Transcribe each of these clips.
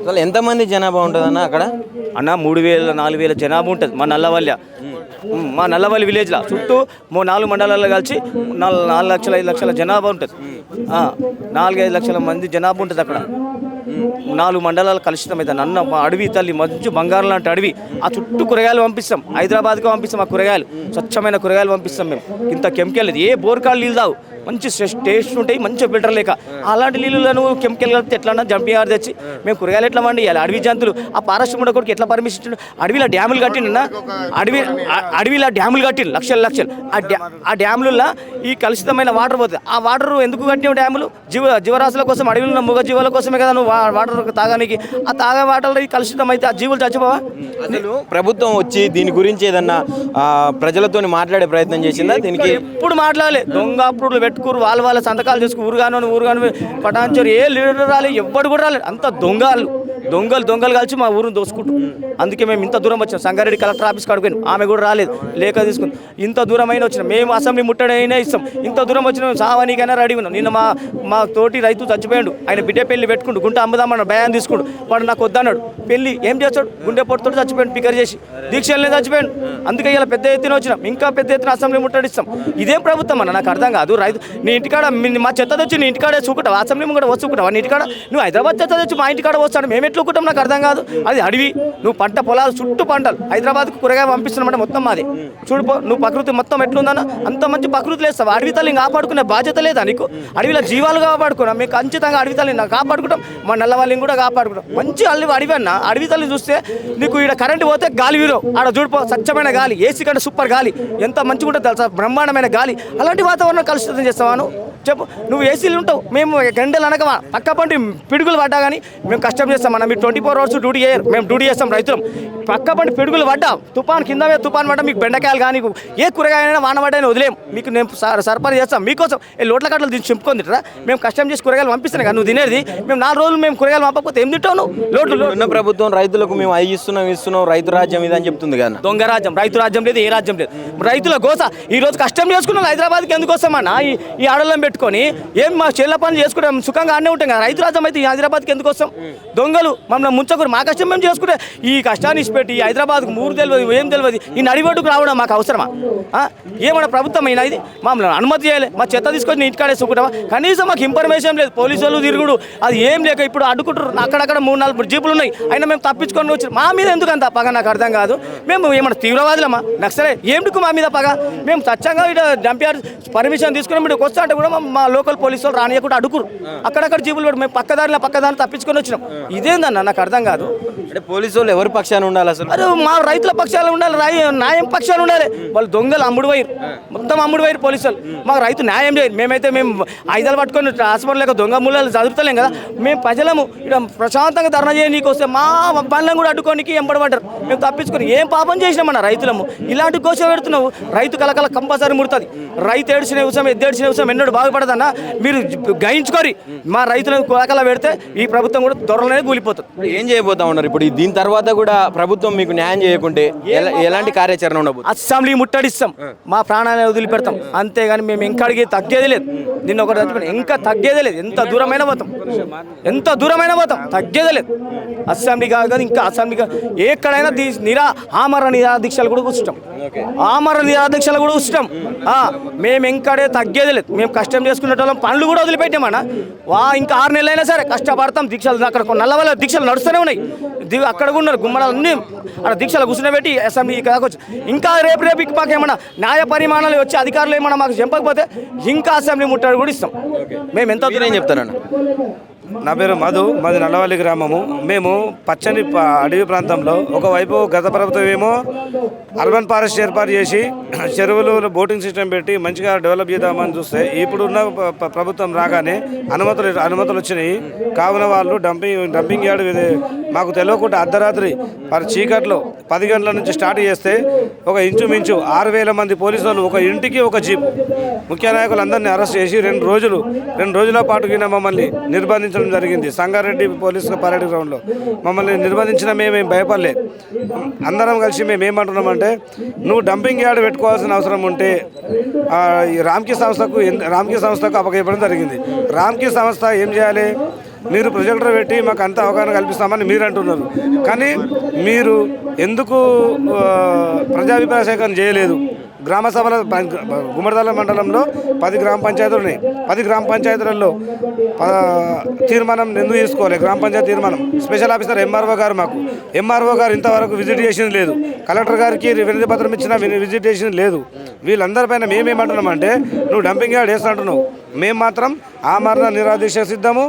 అసలు ఎంతమంది జనాభా ఉంటుందన్న అక్కడ? అన్న 3000 4000 జనాభా ఉంటుంది మా నల్లవల్లి విలేజ్లో. చుట్టూ 4 మండలాల్లో కలిసి 4 లక్షల 5 లక్షల జనాభా ఉంటుంది. 4-5 లక్షల మంది జనాభా ఉంటుంది అక్కడ. 4 మండలాలు కలుషితమైతే నన్న మా అడవి తల్లి మంచి బంగారం లాంటి అడవి. ఆ చుట్టూ కూరగాయలు పంపిస్తాం, హైదరాబాద్కి పంపిస్తాం. ఆ కూరగాయలు స్వచ్ఛమైన కూరగాయలు పంపిస్తాం మేము. ఇంత కెమికల్ లేదు, ఏ బోర్కాలు నీళ్ళు తావు, మంచి టేస్ట్ ఉంటాయి, మంచిగా ఫిల్టర్ లేక. అలాంటి నీళ్ళను కెమికల్ కలిపితే ఎట్లా జంపింగ్ ఆర్ తెచ్చి మేము కూరగాయలు ఎట్లా వండియాలి? అడవి జంతువులు ఆ పారిశ్రామిక కొడుకు ఎట్లా పర్మిషన్ ఇచ్చిండు? అడవిలో డ్యాములు కట్టిండన్నా, అడవిలో డ్యాములు కట్టిండు లక్షలు. ఆ డ్యాములలో ఈ కలుషితమైన వాటర్ పోతుంది. ఆ వాటర్ ఎందుకు కట్టిన డ్యాములు? జీవరాశుల కోసం, అడవిలో ఉన్న మూగ జీవాల కోసమే కదా నువ్వు వాటర్ తాగానికి. ఆ తాగే వాటర్ కలుషితం అయితే ఆ జీవులు చచ్చిపోవా? అసలు ప్రభుత్వం వచ్చి దీని గురించి ఏదన్నా ప్రజలతో మాట్లాడే ప్రయత్నం చేసిందా? దీనికి ఎప్పుడు మాట్లాడలే. దొంగ అప్పుడు పెట్టుకురు, వాళ్ళ సంతకాలు చేసుకు ఊరుగాను పటాన్చోరు ఏ లీడర్ రాలేదు, ఎవ్వడు కూడా రాలేదు. అంత దొంగలు కలిసి మా ఊరిని దోసుకుంటారు. అందుకే మేము ఇంత దూరం వచ్చినాం. సంగారెడ్డి కలెక్టర్ ఆఫీస్కి అడుగుతాను, ఆమె కూడా రాలేదు, లేఖ తీసుకుని ఇంత దూరం అయినా వచ్చినాం. మేము అసెంబ్లీ ముట్టడైనా ఇస్తాం. ఇంత దూరం వచ్చిన సావానికైనా రెడీ ఉన్నాం. నిన్న మా తోటి రైతు చచ్చిపోయాడు. ఆయన బిడ్డ పెళ్లి పెట్టుకుంటూ గుంట అమ్ముదామన్నాడు, భయాన్ని తీసుకుంటూ. వాడు నాకు వద్దన్నాడు. పెళ్లి ఏం చేస్తాడు? గుండె పొట్టుతో చచ్చిపోయాడు, పికర్ చేసి దీక్షలనే చచ్చిపోయాడు. అందుకే ఇలా పెద్ద ఎత్తున వచ్చినాం. ఇంకా పెద్ద ఎత్తున అసెంబ్లీ ముట్టడిస్తాం. ఇదేం ప్రభుత్వం అన్న? నాకు అర్థం కాదు. రైతు నీ ఇంటికాడ మా చెత్త తెచ్చి నీ ఇంటికాడే చూకుంటావు, అసెంబ్లీ కూడా వచ్చుకుంటావు. నీ ఇంటికాడ నువ్వు హైదరాబాద్ చెత్త తెచ్చి మా ఇంటికాడ వస్తాడు, మేము ఎట్లా ఊకుంటాం? నాకు అర్థం కాదు. అది అడవి, నువ్వు పంట పొలాలు చుట్టూ పంటలు. హైదరాబాద్కు కూరగాయ పంపిస్తున్నామంటే మొత్తం మాది. చూడిపో నువ్వు ప్రకృతి మొత్తం ఎట్లుందన్న, అంత మంచి ప్రకృతి లేస్తావు. అడవి తల్లిని కాపాడుకునే బాధ్యత లేదా నీకు? అడవిలో జీవాలు కాపాడుకున్నాం మేము, ఖచ్చితంగా అడవి తల్లిని కాపాడుకుంటాం. మా నల్లవల్లిని కూడా కాపాడుకుంటాం. మంచి అడవి అన్న. అడవి తల్లి చూస్తే నీకు ఇక్కడ కరెంట్ పోతే గాలి వీరో ఆడ చూడిపో, స్వచ్ఛమైన గాలి, ఏసీ కంటే సూపర్ గాలి, ఎంత మంచిగా ఉంటుంది తెలుసా? బ్రహ్మాండమైన గాలి. అలాంటి వాతావరణం కలుషితం చేస్తావాను చెప్పు. నువ్వు ఏసీలు ఉంటావు, మేము గంటలు అనకమా పక్క పంటి పిడుగులు పడ్డా కానీ మేము కష్టం చేస్తామన్నా. మీరు 24 hours డ్యూటీ చేయరు, మేము డ్యూటీ చేస్తాం రైతులం. పక్క పంటి పిడుగులు పడ్డా, తుఫాన్ కింద తుఫాన్ పడ్డా మీకు బెండకాయలు కానీ ఏ కూరగాయలైనా వాన పడ్డాయని వదిలేం. మీకు నేను సరఫరా చేస్తాం మీకోసం. లోట్ల కట్టలు దీన్ని చింపుకొని తింటారా? మేము కష్టం చేసి కూరగాయలు పంపిస్తున్నాం కానీ నువ్వు తినేది. మేము 4 రోజులు మేము కూరగాయలు పంపకపోతే ఏం తింటావు నువ్వు? లోట్లు ఉన్న ప్రభుత్వం రైతులకు మేము అవి ఇస్తున్నాం రైతు రాజ్యం ఇదని చెప్తుంది కానీ దొంగ రాజ్యం. రైతు రాజ్యం లేదు, ఏ రాజ్యం లేదు. రైతుల గోస. ఈ రోజు కష్టం చేసుకున్నాం హైదరాబాద్కి ఎందుకు వస్తామన్నా? ఈ ఆడలను పెట్టుకొని ఏం మా చేళ్ల పనులు చేసుకుంటాం, సుఖంగా అన్నీ ఉంటాం కదా. రైతు రాజ్యం అయితే ఈ హైదరాబాద్కి ఎందుకు వస్తాం? దొంగలు మమ్మల్ని ముంచకూరు. మా కష్టం మేము చేసుకుంటే ఈ కష్టాన్ని ఇచ్చిపెట్టి హైదరాబాద్కు ఊరు తెలియదు, ఏం తెలియదు, ఈ నడిబొడ్డుకు రావడం మాకు అవసరమా? ఏమన్నా ప్రభుత్వం అయినా ఇది? మమ్మల్ని అనుమతి చేయాలి. మా చెత్త తీసుకొని ఇంటికాడే సుకుంటామా? కనీసం మాకు ఇన్ఫర్మేషన్ లేదు. పోలీసు వాళ్ళు తిరుగుడు అది ఏం లేక ఇప్పుడు అడ్డుకుంటారు. అక్కడక్కడ 3-4 జీపులు ఉన్నాయి, అయినా మేము తప్పించుకొని వచ్చి మా మీద ఎందుకు అంత పగ? నాకు అర్థం కాదు. మేము ఏమన్నా తీవ్రవాదులమా? నక్సలే ఏమిటికు మా మీద పగ? మేము స్వచ్ఛంగా ఇక్కడ డంపియార్డ్ పర్మిషన్ తీసుకుని మీరు వస్తా అంటే కూడా మా లోకల్ పోలీసు వాళ్ళు రానియకుండా అడుగురు. అక్కడక్కడ జీపులు కూడా మేము పక్కదారిలో తప్పించుకొని వచ్చినాం. ఇదేందన్న నాకు అర్థం కాదు. అంటే పోలీసు వాళ్ళు ఎవరి పక్షాన ఉండాలి అసలు? అరే మా రైతుల పక్షాలు ఉండాలి, న్యాయం పక్షాలు ఉండాలి. వాళ్ళు దొంగలు అమ్ముడు వైరు, మొత్తం అమ్ముడు వైరు పోలీసులు. మాకు రైతు న్యాయం చేయరు. మేమైతే మేము ఆయుధాలు పట్టుకొని హాస్పిటల్ లేక దొంగ మూలాలు చదువుతలేం కదా. మేము ప్రజలము ఇక్కడ ప్రశాంతంగా ధర్నా చేయనీకి వస్తే మా పనులను కూడా అడ్డుకోనికి ఎంబడబడ్డారు. మేము తప్పించుకొని ఏం పాపం చేసినామన్న రైతులము? ఇలాంటి కోసం పెడుతున్నావు. రైతు కలకల కంపల్సరీ ముడుతుంది. రైతు ఏడ్చిన విషయం ఎద్దేడ్చిన విషయం ఎన్నడూ బాగుపడదన్నా. మీరు గ్రహించుకోరి. మా రైతులను కలకల పెడితే ఈ ప్రభుత్వం కూడా దొరలనే కూలిపోతుంది. ఏం చేయబోతా ఉన్నారు ఇప్పుడు? దీని తర్వాత కూడా ప్రభుత్వం మీకు న్యాయం చేయకుంటే ఎలాంటి కార్యాచరణ ఉండబోతుంది? అసెంబ్లీ ముట్టడిస్తాం, మా ప్రాణాలను వదిలిపెడతాం. అంతేగాని మేము ఇంకా అడిగి తగ్గేది లేదు. నిన్న ఒకటి చచ్చిపోయినా ఇంకా తగ్గేదే లేదు. ఎంత దూరమైనా పోతాం, తగ్గేదే లేదు. అసెంబ్లీ కాదు ఇంకా అసెంబ్లీ ఎక్కడైనా ఆమరణ నిరాదీక్షలు కూడా కూర్చుంటాం. మేము ఇంకడే తగ్గేది లేదు. మేము కష్టం చేసుకునేటోళ్ళం, పనులు కూడా వదిలిపెట్టామన్నా. ఇంకా 6 నెలలైనా సరే కష్టపడతాం. దీక్షలు అక్కడ నల్లవల్ల దీక్షలు నడుస్తూనే ఉన్నాయి. అక్కడ కూడా ఉన్నారు గుమ్మడాలన్నీ అక్కడ దీక్షలు కూర్చుని అసెంబ్లీ కాకొచ్చు. ఇంకా రేపు మాకేమన్నా న్యాయ పరిమాణాలు వచ్చి అధికారులు ఏమన్నా మాకు చెప్పకపోతే ఇంకా అసెంబ్లీ ముట్టడి కూడా ఇస్తాం. మేము ఎంత దూరం చెప్తానన్నా? నా పేరు మధు, మాది నల్లవల్లి గ్రామము. మేము పచ్చని అడవి ప్రాంతంలో ఒకవైపు గత ప్రభుత్వం ఏమో అర్బన్ ఫారెస్ట్ ఏర్పాటు చేసి చెరువులు బోటింగ్ సిస్టమ్ పెట్టి మంచిగా డెవలప్ చేద్దామని చూస్తే ఇప్పుడున్న ప్రభుత్వం రాగానే అనుమతులు వచ్చినాయి. కావున వాళ్ళు డంపింగ్ యార్డ్ మాకు తెలియకుండా అర్ధరాత్రి చీకట్లో 10 గంటల నుంచి స్టార్ట్ చేస్తే ఒక ఇంచుమించు 6,000 మంది పోలీసు వాళ్ళు ఒక ఇంటికి ఒక జీప్ ముఖ్య నాయకులందరినీ అరెస్ట్ చేసి 2 రోజుల పాటు కింద మమ్మల్ని నిర్బంధించడం జరిగింది. సంగారెడ్డి పోలీస్ పరేడ్ గ్రౌండ్లో మమ్మల్ని నిర్బంధించిన మేమేం భయపడలే. అందరం కలిసి మేము ఏమంటున్నామంటే, నువ్వు డంపింగ్ యార్డ్ పెట్టుకోవాల్సిన అవసరం ఉంటే రామ్కీ సంస్థకు అప్పగివ్వడం జరిగింది. రామ్కీ సంస్థ ఏం చేయాలి? మీరు ప్రొజెక్టర్ పెట్టి మాకు అంత అవగాహన కల్పిస్తామని మీరు అంటున్నారు. కానీ మీరు ఎందుకు ప్రజాభిప్రాయ సేకరణ చేయలేదు? గ్రామ సభల గుమ్మడిదల మండలంలో 10 గ్రామ పంచాయతీలు ఉన్నాయి. 10 గ్రామ పంచాయతీలలో తీర్మానం ఎందుకు తీసుకోవాలి? గ్రామ పంచాయతీ తీర్మానం స్పెషల్ ఆఫీసర్ ఎంఆర్ఓ గారు, మాకు ఎంఆర్ఓ గారు ఇంతవరకు విజిట్ చేసింది లేదు. కలెక్టర్ గారికి వినతి పత్రం ఇచ్చినా విజిట్ చేసింది లేదు. వీళ్ళందరిపైన మేమేమంటున్నామంటే, నువ్వు డంపింగ్ యార్డ్ వేస్తున్నట్టున్నావు, మేము మాత్రం ఆమరణ నిరాదీక్ష సిద్ధము.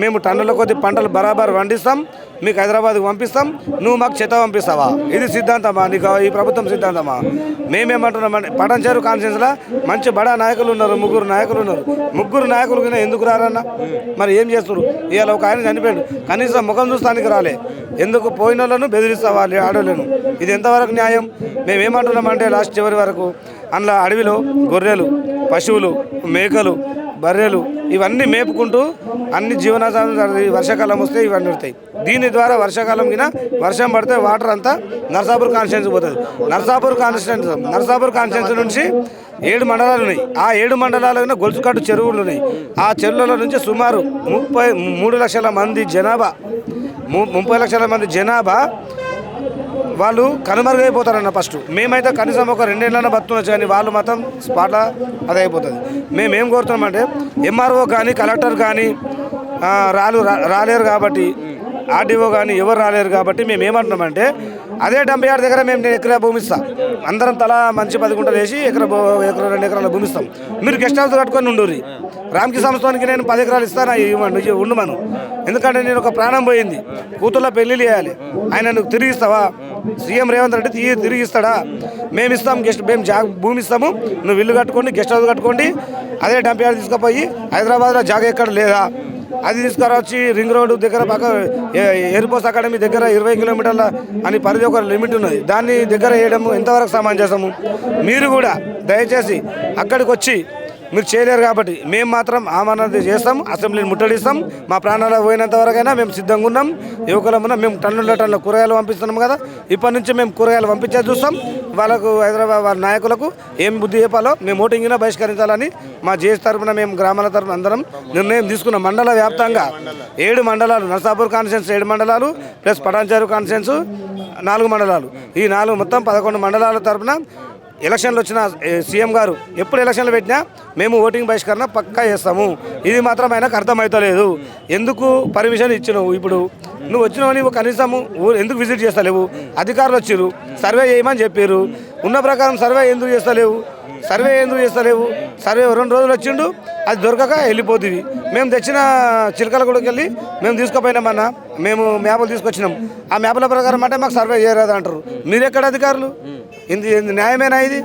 మేము టన్నుల కొద్ది పంటలు బరాబర్ వండిస్తాం, మీకు హైదరాబాద్కి పంపిస్తాం, నువ్వు మాకు చెత్త పంపిస్తావా? ఇది సిద్ధాంతమా నీకు? ఈ ప్రభుత్వం సిద్ధాంతమా? మేమేమంటున్నామంటే, పటాన్చెరు కాన్స్టిట్యూన్సీలో మంచి బడా నాయకులు ఉన్నారు, 3 నాయకులు ఉన్నారు. 3 నాయకులు కింద ఎందుకు రారన్న? మరి ఏం చేస్తారు? ఇవాళ ఒక ఆయన చనిపోయాడు, కనీసం ముఖం చూస్తానికి రాలే. ఎందుకు? పోయిన వాళ్ళను బెదిరిస్తావా ఆడోళ్ళను? ఇది ఎంతవరకు న్యాయం? మేమేమంటున్నామంటే, లాస్ట్ చివరి వరకు అందులో అడవిలో గొర్రెలు, పశువులు, మేకలు, బర్రెలు ఇవన్నీ మేపుకుంటూ అన్ని జీవనాధారం వర్షాకాలం వస్తే ఇవన్నీ వస్తాయి. దీని ద్వారా వర్షాకాలం కింద వర్షం పడితే వాటర్ అంతా నర్సాపూర్ కాన్స్టిట్యున్సీ పోతుంది. నర్సాపూర్ కాన్స్టిట్యున్సీ నుంచి 7 మండలాలు ఉన్నాయి. ఆ 7 మండలాల గొలుసుకట్టు చెరువులు ఉన్నాయి. ఆ చెరువుల నుంచి సుమారు 33 లక్షల మంది జనాభా 30 లక్షల మంది జనాభా వాళ్ళు కనుమరుగైపోతారన్న. ఫస్ట్ మేమైతే కనీసం ఒక 2 ఏళ్ళైనా బతుండొచ్చు, కానీ వాళ్ళు మాత్రం స్పాట్లో అది అయిపోతుంది. మేమేం కోరుతున్నామంటే, ఎంఆర్ఓ కానీ కలెక్టర్ కానీ రాలేరు కాబట్టి, ఆర్డీఓ కానీ ఎవరు రాలేరు కాబట్టి మేము ఏమంటున్నామంటే, అదే 70 దగ్గర నేను ఎకరా భూమి ఇస్తాం, అందరం తలా మంచి 10 గుంటలు వేసి ఎకరా 2 ఎకరాల భూమి ఇస్తాం. మీరు గెస్ట్ హౌస్ కట్టుకొని ఉండూరి. రామ్కి సంస్థానికి నేను 10 ఎకరాలు ఇస్తాను, ఉండమను. ఎందుకంటే నేను ఒక ప్రాణం పోయింది, కూతుర్లో పెళ్లిళ్ళు చేయాలి. ఆయన నువ్వు తిరిగి ఇస్తావా? సీఎం రేవంత్ రెడ్డి తిరిగి ఇస్తాడా? మేము ఇస్తాం, మేము భూమి ఇస్తాము, నువ్వు ఇల్లు కట్టుకోండి, గెస్ట్ హౌస్ కట్టుకోండి. అదే 70 తీసుకుపోయి హైదరాబాద్లో జాగా ఎక్కడ లేదా అది తీసుకురావచ్చి రింగ్ రోడ్డు దగ్గర పక్క ఎయిర్పోర్ట్స్ అకాడమీ దగ్గర 20 కిలోమీటర్ల అని పరిధి ఒక లిమిట్ ఉన్నది, దాన్ని దగ్గర వేయడం ఎంతవరకు సమంజసము? మీరు కూడా దయచేసి అక్కడికి వచ్చి మీరు చేయలేరు కాబట్టి మేము మాత్రం ఆమరణ చేస్తాం, అసెంబ్లీని ముట్టడిస్తాం. మా ప్రాణాలు పోయినంత వరకైనా మేము సిద్ధంగా ఉన్నాం. యువకులమున్నా మేము టన్నుల కూరగాయలు పంపిస్తున్నాం కదా, ఇప్పటి నుంచి మేము కూరగాయలు పంపించే చూస్తాం. వాళ్ళకు హైదరాబాద్ వాళ్ళ నాయకులకు ఏం బుద్ధి చెప్పాలో మేము ఓటింగ్గా బహిష్కరించాలని మా జేఎస్ తరఫున మేము గ్రామాల తరఫున అందరం నిర్ణయం తీసుకున్నాం. మండల వ్యాప్తంగా 7 మండలాలు, నర్సాపూర్ కాన్స్టిట్యున్సీ 7 మండలాలు ప్లస్ పటాన్చెరు కాన్స్టిట్యున్సీ 4 మండలాలు, ఈ 4 మొత్తం 11 మండలాల తరఫున ఎలక్షన్లు వచ్చిన సీఎం గారు ఎప్పుడు ఎలక్షన్లు పెట్టినా మేము ఓటింగ్ బహిష్కరణ పక్కా చేస్తాము. ఇది మాత్రం ఆయనకు అర్థమవుతలేదు. ఎందుకు పర్మిషన్ ఇచ్చినావు? ఇప్పుడు నువ్వు వచ్చినావు, నువ్వు కనీసము ఎందుకు విజిట్ చేస్తలేవు? అధికారులు వచ్చారు, సర్వే చేయమని చెప్పారు, ఉన్న ప్రకారం సర్వే ఎందుకు చేస్తలేవు? సర్వే 2 రోజులు వచ్చిండు, అది దొరకక వెళ్ళిపోతుంది. మేము తెచ్చిన చిలకల గుడికి వెళ్ళి మేము తీసుకుపోయినామన్నా, మేము మ్యాపులు తీసుకొచ్చినాం. ఆ మ్యాపుల ప్రకారం అంటే మాకు సర్వే చేయరాదు అంటారు. మీరెక్కడ అధికారులు? ఇది న్యాయమేనా? ఇది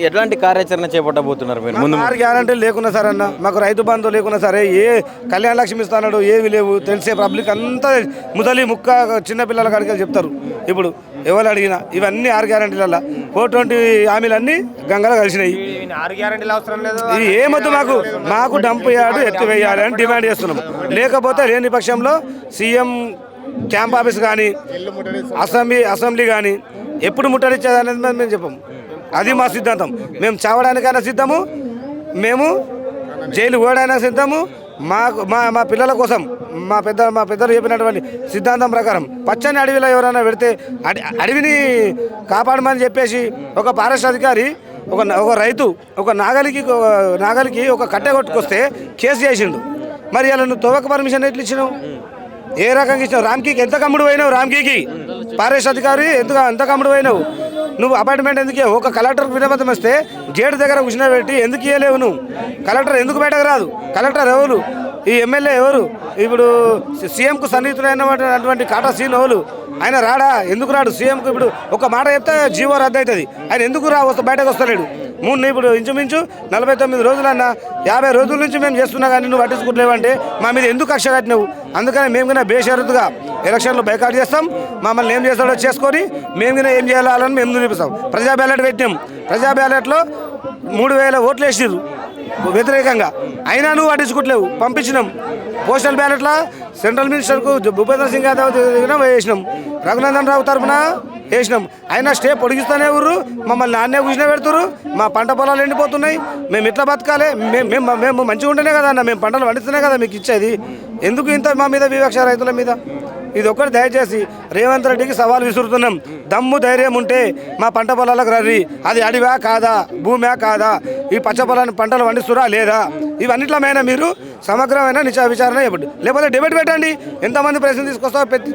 ఎట్లాంటి కార్యాచరణ చేపట్టబోతున్నారు మీరు? ముందు 6 గ్యారంటీలు లేకున్నా సరే అన్న, మాకు రైతు బంధు లేకున్నా సరే, ఏ కళ్యాణ లక్ష్మి ఇస్తాడు ఏవి లేవు, తెలిసే పబ్లిక్ అంతా ముదలి ముక్క చిన్నపిల్లల కాడికి చెప్తారు. ఇప్పుడు ఎవరు అడిగినా ఇవన్నీ 6 గ్యారంటీల 420 హామీలన్నీ గంగలో కలిసినాయి. ఇది ఏమొద్దు, మాకు డంప్ యార్డు ఎత్తివేయాలి అని డిమాండ్ చేస్తున్నాం. లేకపోతే లేని పక్షంలో సీఎం క్యాంప్ ఆఫీస్ కానీ అసెంబ్లీ కానీ ఎప్పుడు ముట్టడిచ్చేదనేది మేము చెప్పాము. అది మా సిద్ధాంతం. మేము చావడానికైనా సిద్ధము, మేము జైలు పోవడానికైనా సిద్ధము. మా పిల్లల కోసం మా పెద్దలు చెప్పినటువంటి సిద్ధాంతం ప్రకారం పచ్చని అడవిలో ఎవరైనా పెడితే అడవిని కాపాడమని చెప్పేసి ఒక ఫారెస్ట్ అధికారి ఒక రైతు ఒక నాగలికి ఒక కట్టె కొట్టుకొస్తే కేసు చేసిండు. మరి అలా నువ్వు తవ్వక పర్మిషన్ ఎట్లా ఇచ్చినావు? ఏ రకంగా ఇచ్చినావు? రామ్కీకి ఎంత కమ్ముడు పోయినావు? రామ్కీకి ఫారెస్ట్ అధికారి ఎంత కమ్ముడు పోయినావు? నువ్వు అపాయింట్మెంట్ ఎందుకు? ఒక కలెక్టర్కి వినపతం వస్తే గేట్ దగ్గర కూర్చుని ఎందుకు ఇవ్వలేవు? నువ్వు కలెక్టర్ ఎందుకు బయటకు రాదు? కలెక్టర్ ఎవరు? ఈ ఎమ్మెల్యే ఎవరు? ఇప్పుడు సీఎంకు సన్నిహితుడైనటువంటి కాటా సీన్ ఎవరు? ఆయన రాడా? ఎందుకు రాడు? సీఎంకు ఇప్పుడు ఒక మాట చెప్తే జీవో రద్దు అవుతుంది. ఆయన ఎందుకు బయటకు వస్తలేడు? ఇప్పుడు ఇంచుమించు 49 రోజులన్నా 50 రోజుల నుంచి మేము చేస్తున్నా కానీ నువ్వు పట్టించుకుంటలేవంటే మా మీద ఎందుకు కక్ష కట్టినావు? అందుకని మేము కన్నా బేషరతుగా ఎలక్షన్లో బైకాట్ చేస్తాం. మమ్మల్ని ఏం చేస్తాడో చేసుకొని మేము కన్నా ఏం చేయాలని మేము చూపిస్తాం. ప్రజా బ్యాలెట్ పెట్టినాం. ప్రజా బ్యాలెట్లో 3000 ఓట్లు వేసిరు వ్యతిరేకంగా, అయినా నువ్వు పట్టించుకోవట్లేవు. పంపించినాం. పోస్టల్ బ్యాలెట్లో సెంట్రల్ మినిస్టర్కు భూపేంద్ర సింగ్ యాదవ్ వేసినాం. రఘునందన్ రావు తరఫున వేసినాం. అయినా స్టే పొడిగిస్తూనే ఊరు మమ్మల్ని నాన్నే కూర్చునే పెడుతురు. మా పంట పొలాలు ఎండిపోతున్నాయి. మేము ఎట్లా బతకాలి? మేము మంచిగా ఉంటేనే కదా అన్న, మేము పంటలు పండిస్తేనే కదా మీకు ఇచ్చేది. ఎందుకు ఇంత మా మీద వివక్ష రైతుల మీద? ఇది ఒక్కటి దయచేసి రేవంత్ రెడ్డికి సవాల్ విసురుతున్నాం. దమ్ము ధైర్యం ఉంటే మా పంట పొలాలకు రర్రి. అది అడివా కాదా, భూమే కాదా, ఈ పచ్చ పొలాన్ని పంటలు పండిస్తురా లేదా, ఇవన్నిట్ల మీద మీరు సమగ్రమైన విచారణ ఇవ్వండి. లేకపోతే డిబేట్ పెట్టండి. ఎంతమంది ప్రశ్న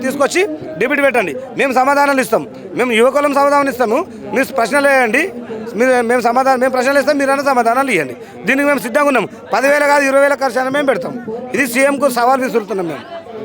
తీసుకొచ్చి డిబేట్ పెట్టండి. మేము సమాధానాలు ఇస్తాం. మేము యువకులం సమాధానం ఇస్తాము. మీరు ప్రశ్నలు వేయండి. మేము ప్రశ్నలు ఇస్తాం, మీరైనా సమాధానాలు ఇవ్వండి. దీనికి మేము సిద్ధంగా ఉన్నాం. 10,000 కాదు 20,000 ఖర్చు అయినా మేము పెడతాం. ఇది సీఎంకు సవాల్ విసురుతున్నాం మేము.